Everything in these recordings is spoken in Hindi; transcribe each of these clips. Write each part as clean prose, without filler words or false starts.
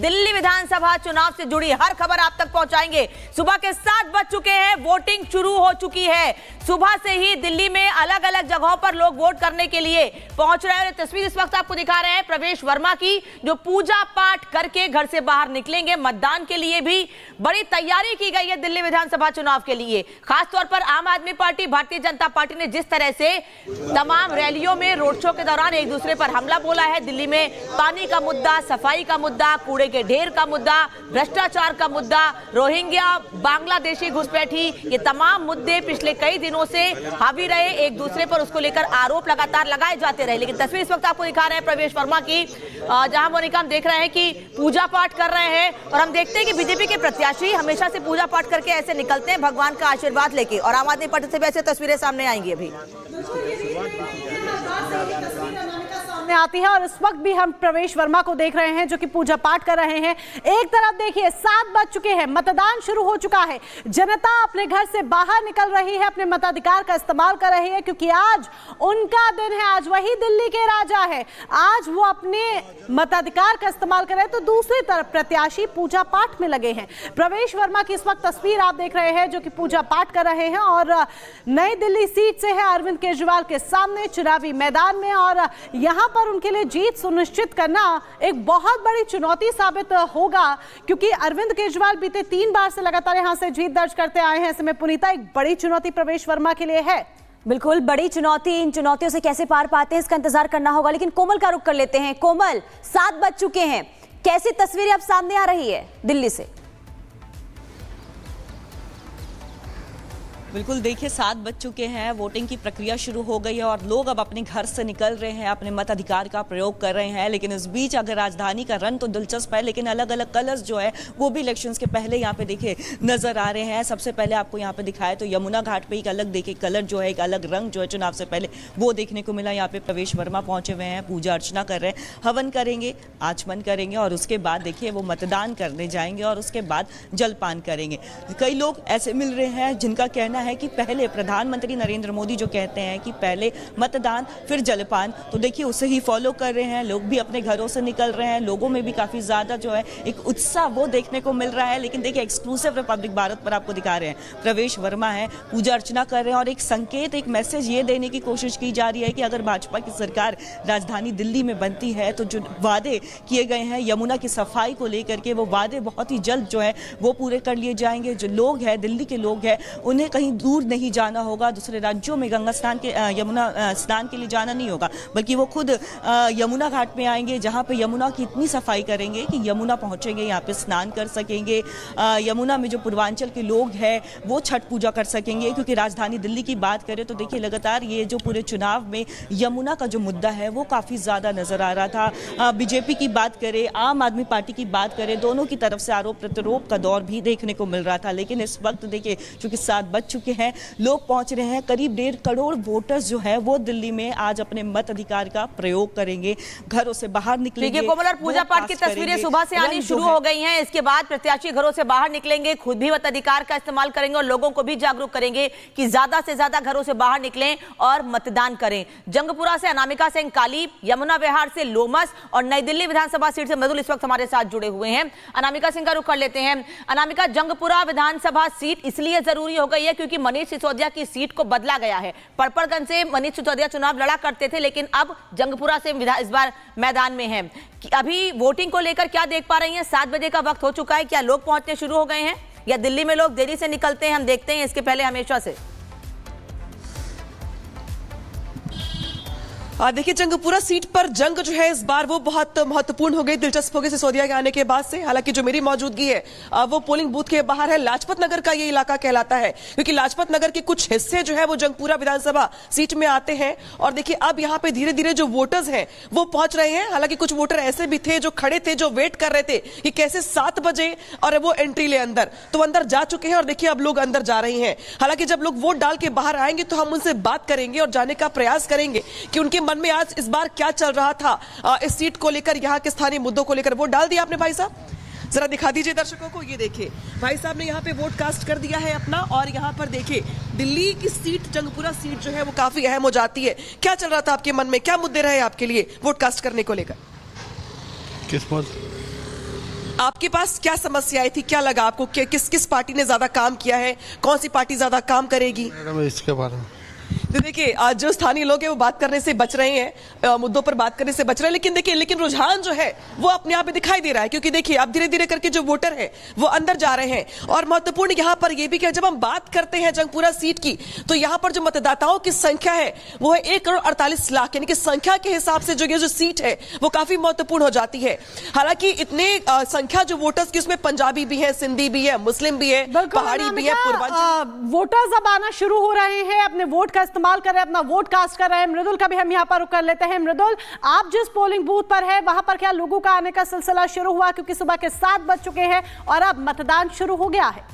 दिल्ली विधानसभा चुनाव से जुड़ी हर खबर आप तक पहुंचाएंगे। सुबह के 7 बज चुके हैं, वोटिंग शुरू हो चुकी है। सुबह से ही दिल्ली में अलग अलग जगहों पर लोग वोट करने के लिए पहुंच रहे हैं। तस्वीर इस वक्त आपको दिखा रहे हैं प्रवेश वर्मा की, जो पूजा पाठ करके घर से बाहर निकलेंगे। मतदान के लिए भी बड़ी तैयारी की गई है दिल्ली विधानसभा चुनाव के लिए। खासतौर पर आम आदमी पार्टी, भारतीय जनता पार्टी ने जिस तरह से तमाम रैलियों में, रोड शो के दौरान एक दूसरे पर हमला बोला है। दिल्ली में पानी का मुद्दा, सफाई का मुद्दा, कूड़े के ढेर का मुद्दा, भ्रष्टाचार का मुद्दा, रोहिंग्या, बांग्लादेशी घुसपैठी, ये तमाम मुद्दे पिछले कई दिनों से हावी रहे। एक दूसरे पर उसको लेकर आरोप लगातार लगाए जाते रहे। लेकिन तस्वीर इस वक्त आपको दिखा रहे हैं प्रवेश वर्मा की, जहां मोनिका हम देख रहे हैं कि पूजा पाठ कर रहे हैं। और हम देखते हैं कि बीजेपी के प्रत्याशी हमेशा से पूजा पाठ करके ऐसे निकलते हैं भगवान का आशीर्वाद लेके, और आम आदमी पार्टी से भी ऐसे तस्वीरें सामने आएंगी अभी आती है। और इस वक्त भी हम प्रवेश वर्मा को देख रहे हैं जो कि पूजा पाठ कर रहे हैं। एक तरफ देखिए 7 बज चुके हैं, मतदान शुरू हो चुका है, जनता अपने घर से बाहर निकल रही है, अपने मताधिकार का इस्तेमाल कर रही है, क्योंकि आज उनका दिन है। आज वही दिल्ली के राजा है, आज वो अपने मताधिकार का इस्तेमाल कर रहे हैं। तो दूसरी तरफ प्रत्याशी पूजा पाठ में लगे हैं। प्रवेश वर्मा की इस वक्त तस्वीर आप देख रहे हैं जो कि पूजा पाठ कर रहे हैं, और नई दिल्ली सीट से है अरविंद केजरीवाल के सामने चुनावी मैदान में। और यहां पर उनके लिए जीत सुनिश्चित करना एक बहुत बड़ी चुनौती साबित होगा, क्योंकि अरविंद केजरीवाल बीते 3 बार से लगातार यहां से जीत दर्ज करते आए हैं। ऐसे में पुनीता, एक बड़ी चुनौती प्रवेश वर्मा के लिए है। बिल्कुल बड़ी चुनौती। इन चुनौतियों से कैसे पार पाते हैं इसका इंतजार करना होगा। लेकिन कोमल का रुख कर लेते हैं। कोमल, 7 बज चुके हैं, कैसी तस्वीरें अब सामने आ रही है दिल्ली से? बिल्कुल देखिए 7 बज चुके हैं, वोटिंग की प्रक्रिया शुरू हो गई है और लोग अब अपने घर से निकल रहे हैं, अपने मताधिकार का प्रयोग कर रहे हैं। लेकिन इस बीच अगर राजधानी का रंग तो दिलचस्प है, लेकिन अलग अलग कलर्स जो है वो भी इलेक्शंस के पहले यहाँ पे देखिए नजर आ रहे हैं। सबसे पहले आपको यहाँ पे दिखाया तो यमुना घाट पे एक अलग देखिए कलर जो है, एक अलग रंग जो है चुनाव से पहले वो देखने को मिला। यहाँ पे प्रवेश वर्मा पहुंचे हुए हैं, पूजा अर्चना कर रहे हैं, हवन करेंगे, आचमन करेंगे और उसके बाद देखिए वो मतदान करने जाएंगे और उसके बाद जलपान करेंगे। कई लोग ऐसे मिल रहे हैं जिनका कहना है कि पहले प्रधानमंत्री नरेंद्र मोदी जो कहते हैं कि पहले मतदान फिर जलपान, तो देखिए उसे ही फॉलो कर रहे हैं। लोग भी अपने घरों से निकल रहे हैं, लोगों में भी काफी ज्यादा जो है एक उत्साह वो देखने को मिल रहा है। लेकिन देखिए एक्सक्लूसिव रिपब्लिक भारत पर आपको दिखा रहे हैं प्रवेश वर्मा है, पूजा अर्चना कर रहे हैं और एक संकेत, एक मैसेज ये देने की कोशिश की जा रही है कि अगर भाजपा की सरकार राजधानी दिल्ली में बनती है तो जो वादे किए गए हैं यमुना की सफाई को लेकर के, वो वादे बहुत ही जल्द जो है वो पूरे कर लिए जाएंगे। जो लोग हैं, दिल्ली के लोग हैं, उन्हें कहीं दूर नहीं जाना होगा, दूसरे राज्यों में गंगा स्नान के यमुना स्नान के लिए जाना नहीं होगा, बल्कि वो खुद यमुना घाट में आएंगे, जहां पे यमुना की इतनी सफाई करेंगे कि यमुना पहुंचेंगे, यहाँ पे स्नान कर सकेंगे। यमुना में जो पूर्वांचल के लोग हैं वो छठ पूजा कर सकेंगे। क्योंकि राजधानी दिल्ली की बात करें तो देखिए लगातार ये जो पूरे चुनाव में यमुना का जो मुद्दा है वो काफी ज्यादा नजर आ रहा था। बीजेपी की बात करें, आम आदमी पार्टी की बात करें, दोनों की तरफ से आरोप प्रत्यारोप का दौर भी देखने को मिल रहा था। लेकिन इस वक्त देखिए चूंकि 7 बज चुके हैं, लोग पहुंच रहे हैं, करीब 1.5 करोड़ वोटर्स जो है वो दिल्ली में आज अपने मत अधिकार का प्रयोग करेंगे, घरों से बाहर निकलेंगे। कोमल, पूजा पाठ की तस्वीरें सुबह से आनी शुरू हो गई हैं। इसके बाद प्रत्याशी घरों से बाहर निकलेंगे, खुद भी मताधिकार का इस्तेमाल करेंगे और लोगों को भी जागरूक करेंगे कि ज्यादा से ज्यादा घरों से बाहर निकलें और मतदान करें। जंगपुरा से अनामिका सिंह काली, यमुना विहार से लोमस और नई दिल्ली विधानसभा सीट से मृदुल इस वक्त हमारे साथ जुड़े हुए हैं। अनामिका सिंह का रुख कर लेते हैं। अनामिका, जंगपुरा विधानसभा सीट इसलिए जरूरी हो गई है क्योंकि मनीष सिसोदिया की सीट को बदला गया है। पड़पड़गंज से मनीष सिसोदिया चुनाव लड़ा करते थे, लेकिन अब जंगपुरा से इस बार मैदान में है। अभी वोटिंग को लेकर क्या देख पा रही हैं? 7 बजे का वक्त हो चुका है, क्या लोग पहुंचने शुरू हो गए हैं या दिल्ली में लोग देरी से निकलते हैं? हम देखते हैं इसके पहले हमेशा से। देखिए जंगपुरा सीट पर जंग जो है इस बार वो बहुत महत्वपूर्ण हो गई, दिलचस्प हो गई सिसोदिया के आने के बाद से। हालांकि जो मेरी मौजूदगी है वो पोलिंग बूथ के बाहर है। लाजपत नगर का ये इलाका कहलाता है क्योंकि लाजपत नगर के कुछ हिस्से जो है वो जंगपुरा विधानसभा सीट में आते हैं। और देखिए अब यहाँ पे धीरे धीरे जो वोटर्स हैं वो पहुंच रहे हैं। हालांकि कुछ वोटर ऐसे भी थे जो खड़े थे, जो वेट कर रहे थे कि कैसे 7 बजे और वो एंट्री ले अंदर, तो अंदर जा चुके हैं और देखिए अब लोग अंदर जा रहे हैं। हालांकि जब लोग वोट डाल के बाहर आएंगे तो हम उनसे बात करेंगे और जानने का प्रयास करेंगे कि उनके मन में आज इस बार क्या चल रहा था इस सीट को लेकर, यहाँ के स्थानीय मुद्दों को लेकर। वोट डाल दिया आपने भाई साहब? जरा दिखा दीजिए दर्शकों को। ये देखिए भाई साहब ने यहाँ पे वोट कास्ट कर दिया है अपना। और यहाँ पर देखिए दिल्ली की सीट, जंगपुरा सीट जो है वो काफी अहम हो जाती है। क्या चल रहा था आपके मन में, क्या मुद्दे रहे आपके लिए वोट कास्ट करने को लेकर? किस पर? आपके पास क्या समस्याएं थी, क्या लगा आपको कि किस पार्टी ने ज्यादा काम किया है, कौन सी पार्टी ज्यादा काम करेगी? मैडम इसके बारे में तो देखिए आज जो स्थानीय लोग हैं वो बात करने से बच रहे हैं, मुद्दों पर बात करने से बच रहे हैं, लेकिन देखिए लेकिन रुझान जो है वो अपने आप में दिखाई दे रहा है, क्योंकि देखिए अब धीरे धीरे करके जो वोटर है वो अंदर जा रहे हैं। और महत्वपूर्ण यहाँ पर ये भी कि जब हम बात करते हैं जंगपुरा सीट की, तो यहाँ पर जो मतदाताओं की संख्या है वो है 1,48,00,000, यानी कि संख्या के हिसाब से जो ये जो सीट है वो काफी महत्वपूर्ण हो जाती है। हालांकि इतने संख्या जो वोटर्स की उसमें पंजाबी भी है, सिंधी भी है, मुस्लिम भी है, पहाड़ी भी है, पूर्वांचल। वोटर्स अब आना शुरू हो रहे हैं, अपने वोट का इस्तेमाल कर रहे हैं, अपना वोट कास्ट कर रहे हैं। मृदुल का भी हम यहां पर रुक कर लेते हैं। मृदुल, आप जिस पोलिंग बूथ पर है वहां पर क्या लोगों का आने का सिलसिला शुरू हुआ? क्योंकि सुबह के 7 बज चुके हैं और अब मतदान शुरू हो गया है।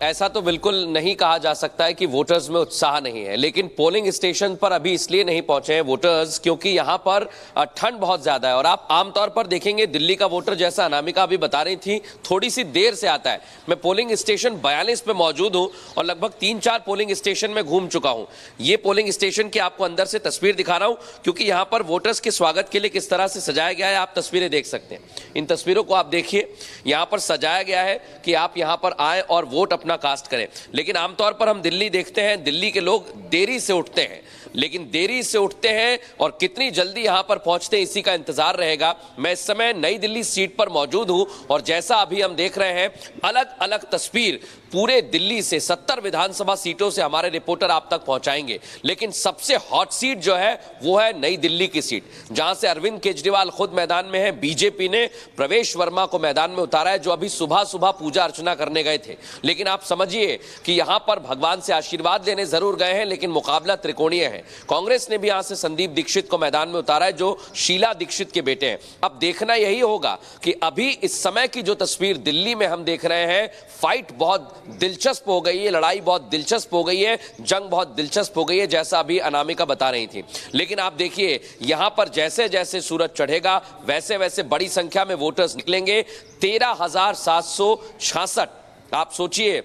ऐसा तो बिल्कुल नहीं कहा जा सकता है कि वोटर्स में उत्साह नहीं है, लेकिन पोलिंग स्टेशन पर अभी इसलिए नहीं पहुंचे हैं वोटर्स क्योंकि यहां पर ठंड बहुत ज्यादा है। और आप आमतौर पर देखेंगे दिल्ली का वोटर, जैसा अनामिका अभी बता रही थी, थोड़ी सी देर से आता है। मैं पोलिंग स्टेशन 42 पे मौजूद हूं और लगभग 3-4 पोलिंग स्टेशन में घूम चुका हूं। ये पोलिंग स्टेशन की आपको अंदर से तस्वीर दिखा रहा हूं, क्योंकि यहां पर वोटर्स के स्वागत के लिए किस तरह से सजाया गया है आप तस्वीरें देख सकते हैं। इन तस्वीरों को आप देखिए, यहां पर सजाया गया है कि आप यहां पर आए और वोट अपना कास्ट करें। लेकिन आमतौर पर हम दिल्ली देखते हैं, दिल्ली के लोग देरी से उठते हैं, लेकिन देरी से उठते हैं और कितनी जल्दी यहां पर पहुंचते हैं इसी का इंतजार रहेगा। मैं इस समय नई दिल्ली सीट पर मौजूद हूं और जैसा अभी हम देख रहे हैं अलग अलग तस्वीर पूरे दिल्ली से 70 विधानसभा सीटों से हमारे रिपोर्टर आप तक पहुंचाएंगे। लेकिन सबसे हॉट सीट जो है वो है नई दिल्ली की सीट, जहां से अरविंद केजरीवाल खुद मैदान में है। बीजेपी ने प्रवेश वर्मा को मैदान में उतारा है, जो अभी सुबह सुबह पूजा अर्चना करने गए थे। लेकिन आप समझिए कि यहां पर भगवान से आशीर्वाद लेने जरूर गए हैं, लेकिन मुकाबला त्रिकोणीय है। कांग्रेस ने भी यहां से संदीप दीक्षित को मैदान में उतारा है, जो शीला दीक्षित के बेटे हैं। अब देखना यही होगा कि अभी इस समय की जो तस्वीर दिल्ली में हम देख रहे हैं, फाइट बहुत दिलचस्प हो गई है, लड़ाई बहुत दिलचस्प हो गई है, जंग बहुत दिलचस्प हो गई है, जैसा अभी अनामिका बता रही थी। लेकिन आप देखिए यहां पर जैसे जैसे सूरज चढ़ेगा वैसे वैसे बड़ी संख्या में वोटर्स निकलेंगे। 13,766 आप सोचिए,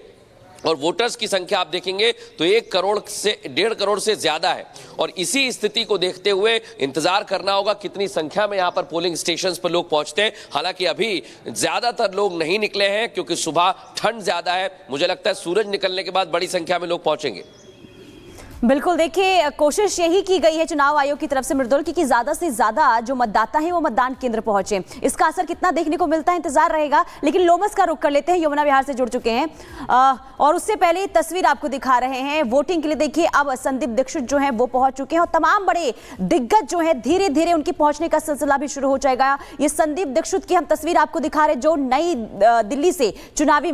और वोटर्स की संख्या आप देखेंगे तो 1 करोड़ से 1.5 करोड़ से ज्यादा है। और इसी स्थिति को देखते हुए इंतजार करना होगा कितनी संख्या में यहां पर पोलिंग स्टेशंस पर लोग पहुंचते हैं। हालांकि अभी ज्यादातर लोग नहीं निकले हैं क्योंकि सुबह ठंड ज्यादा है। मुझे लगता है सूरज निकलने के बाद बड़ी संख्या में लोग पहुंचेंगे। बिल्कुल, देखिए कोशिश यही की गई है चुनाव आयोग की तरफ से मृदुल की कि ज्यादा से ज्यादा जो मतदाता हैं वो मतदान केंद्र पहुंचे। इसका असर कितना देखने को मिलता है इंतजार रहेगा। लेकिन लोमस का रुख कर लेते हैं, यमुना विहार से जुड़ चुके हैं और उससे पहले तस्वीर आपको दिखा रहे हैं वोटिंग के लिए। देखिए अब संदीप दीक्षित जो है वो पहुंच चुके हैं और तमाम बड़े दिग्गज जो है धीरे धीरे उनकी पहुंचने का सिलसिला भी शुरू हो जाएगा। ये संदीप दीक्षित की हम तस्वीर आपको दिखा रहे जो नई दिल्ली से चुनावी